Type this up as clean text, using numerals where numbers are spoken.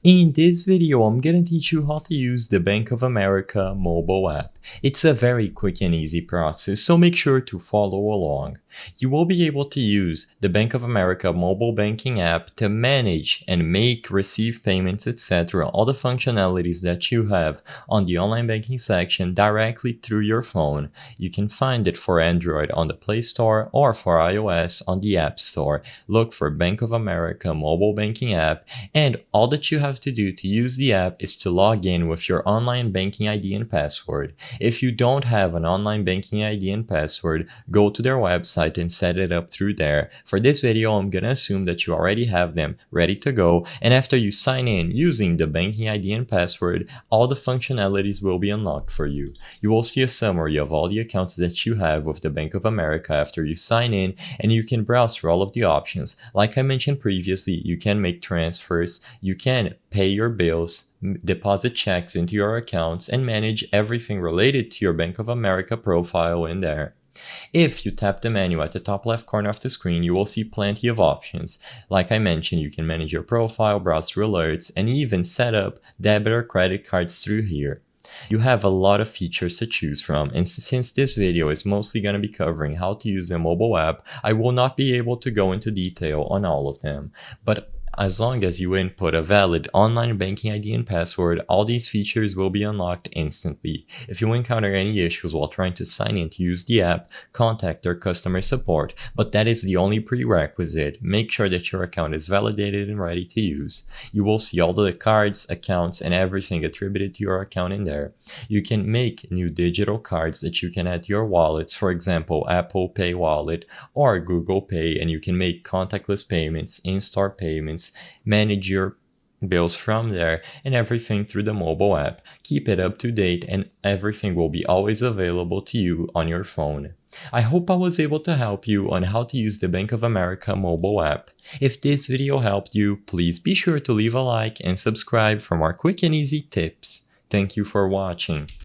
In this video, I'm gonna teach you how to use the Bank of America mobile app. It's a very quick and easy process, so make sure to follow along. You will be able to use the Bank of America mobile banking app to manage and make, receive payments, etc. All the functionalities that you have on the online banking section directly through your phone. You can find it for Android on the Play Store or for iOS on the App Store. Look for Bank of America mobile banking app, and all that you have to do to use the app is to log in with your online banking ID and password. If you don't have an online banking ID and password, go to their website and set it up through there. For this video, I'm gonna assume that you already have them ready to go, and after you sign in using the banking ID and password, all the functionalities will be unlocked for you. You will see a summary of all the accounts that you have with the Bank of America after you sign in, and you can browse through all of the options. Like I mentioned previously, you can make transfers, you can pay your bills, deposit checks into your accounts, and manage everything related to your Bank of America profile in there. If you tap the menu at the top left corner of the screen, you will see plenty of options. Like I mentioned, you can manage your profile, browse through alerts, and even set up debit or credit cards through here. You have a lot of features to choose from, and since this video is mostly going to be covering how to use the mobile app, I will not be able to go into detail on all of them. But as long as you input a valid online banking ID and password, all these features will be unlocked instantly. If you encounter any issues while trying to sign in to use the app, contact their customer support, but that is the only prerequisite. Make sure that your account is validated and ready to use. You will see all the cards, accounts, and everything attributed to your account in there. You can make new digital cards that you can add to your wallets, for example, Apple Pay wallet or Google Pay, and you can make contactless payments, in-store payments, manage your bills from there, and everything through the mobile app. Keep it up to date, and everything will be always available to you on your phone. I hope I was able to help you on how to use the Bank of America mobile app. If this video helped you, please be sure to leave a like and subscribe for more quick and easy tips. Thank you for watching.